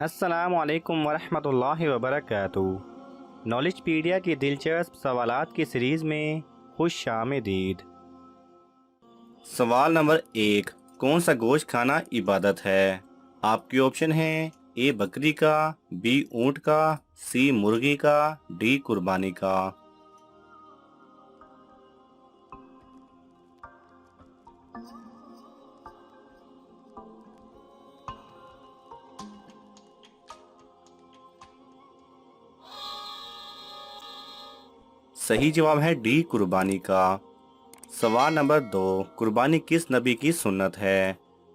السلام علیکم ورحمۃ اللہ وبرکاتہ۔ نالج پیڈیا کی دلچسپ سوالات کی سیریز میں خوش آمدید۔ سوال نمبر 1، کون سا گوشت کھانا عبادت ہے؟ آپ کے آپشن ہیں اے بکری کا، بی اونٹ کا، سی مرغی کا، ڈی قربانی کا۔ صحیح جواب ہے ڈی قربانی کا۔ سوال نمبر 2، قربانی کس نبی کی سنت ہے؟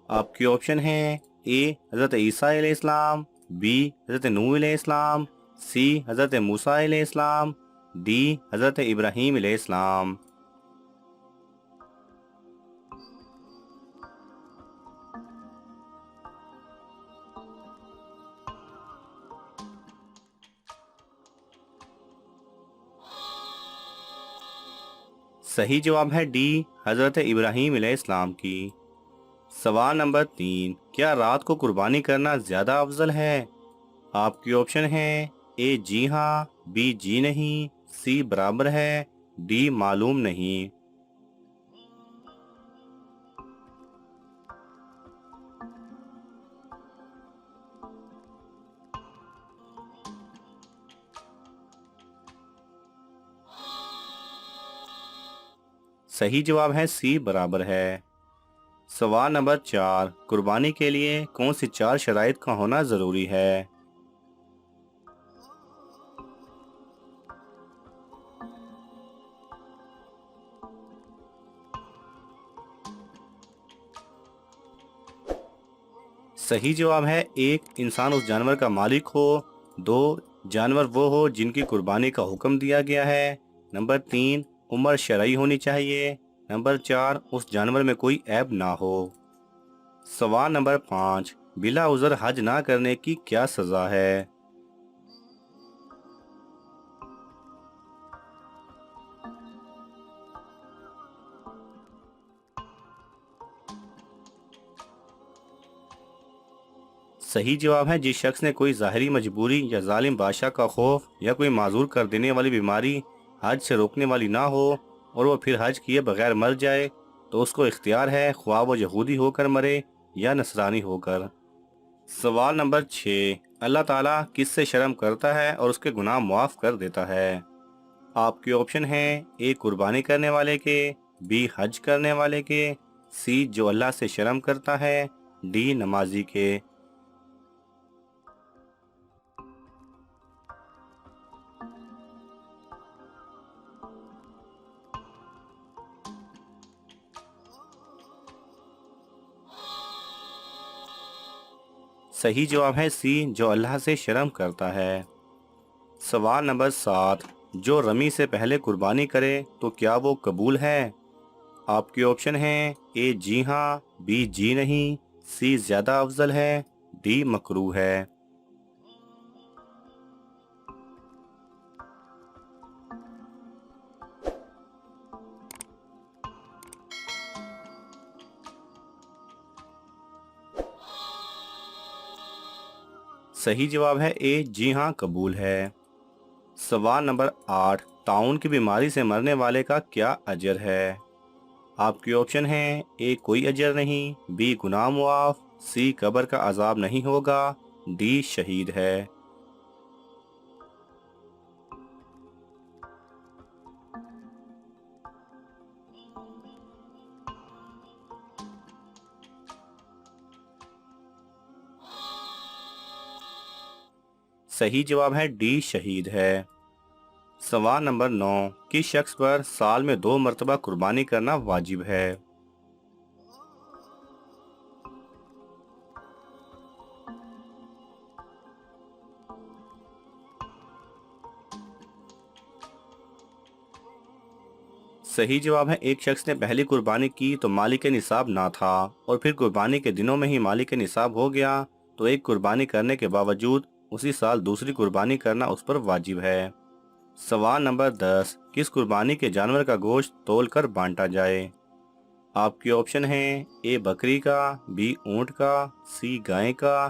آپ کے آپشن ہیں اے حضرت عیسیٰ علیہ السلام، بی حضرت نوح علیہ السلام، سی حضرت موسیٰ علیہ السلام، ڈی حضرت ابراہیم علیہ السلام۔ صحیح جواب ہے ڈی حضرت ابراہیم علیہ السلام کی۔ سوال نمبر 3، کیا رات کو قربانی کرنا زیادہ افضل ہے؟ آپ کے آپشن ہیں اے جی ہاں، بی جی نہیں، سی برابر ہے، ڈی معلوم نہیں۔ صحیح جواب ہے سی برابر ہے۔ سوال نمبر 4، قربانی کے لیے کون سی 4 شرائط کا ہونا ضروری ہے؟ صحیح جواب ہے 1، انسان اس جانور کا مالک ہو، 2، جانور وہ ہو جن کی قربانی کا حکم دیا گیا ہے، نمبر 3، عمر شرعی ہونی چاہیے، نمبر 4، اس جانور میں کوئی عیب نہ ہو۔ سوال نمبر 5، بلا عذر حج نہ کرنے کی کیا سزا ہے؟ صحیح جواب ہے جس شخص نے کوئی ظاہری مجبوری یا ظالم بادشاہ کا خوف یا کوئی معذور کر دینے والی بیماری حج سے روکنے والی نہ ہو اور وہ پھر حج کیے بغیر مر جائے تو اس کو اختیار ہے خواہ وہ یہودی ہو کر مرے یا نصرانی ہو کر۔ سوال نمبر 6، اللہ تعالیٰ کس سے شرم کرتا ہے اور اس کے گناہ معاف کر دیتا ہے؟ آپ کے آپشن ہیں اے قربانی کرنے والے کے، بی حج کرنے والے کے، سی جو اللہ سے شرم کرتا ہے، ڈی نمازی کے۔ صحیح جواب ہے سی جو اللہ سے شرم کرتا ہے۔ سوال نمبر 7، جو رمی سے پہلے قربانی کرے تو کیا وہ قبول ہے؟ آپ کے آپشن ہیں اے جی ہاں، بی جی نہیں، سی زیادہ افضل ہے، ڈی مکروہ ہے۔ صحیح جواب ہے اے جی ہاں قبول ہے۔ سوال نمبر 8، طاعون کی بیماری سے مرنے والے کا کیا اجر ہے؟ آپ کے آپشن ہیں اے کوئی اجر نہیں، بی گناہ معاف، سی قبر کا عذاب نہیں ہوگا، ڈی شہید ہے۔ صحیح جواب ہے ڈی شہید ہے۔ سوال نمبر 9، کس شخص پر سال میں 2 مرتبہ قربانی کرنا واجب ہے؟ صحیح جواب ہے ایک شخص نے پہلی قربانی کی تو مالک نصاب نہ تھا اور پھر قربانی کے دنوں میں ہی مالک نصاب ہو گیا تو ایک قربانی کرنے کے باوجود اسی سال دوسری قربانی کرنا اس پر واجب ہے۔ سوال نمبر 10، کس قربانی کے جانور کا گوشت تول کر بانٹا جائے؟ آپ کے آپشن ہیں اے بکری کا، بی اونٹ کا، سی گائے کا،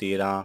13,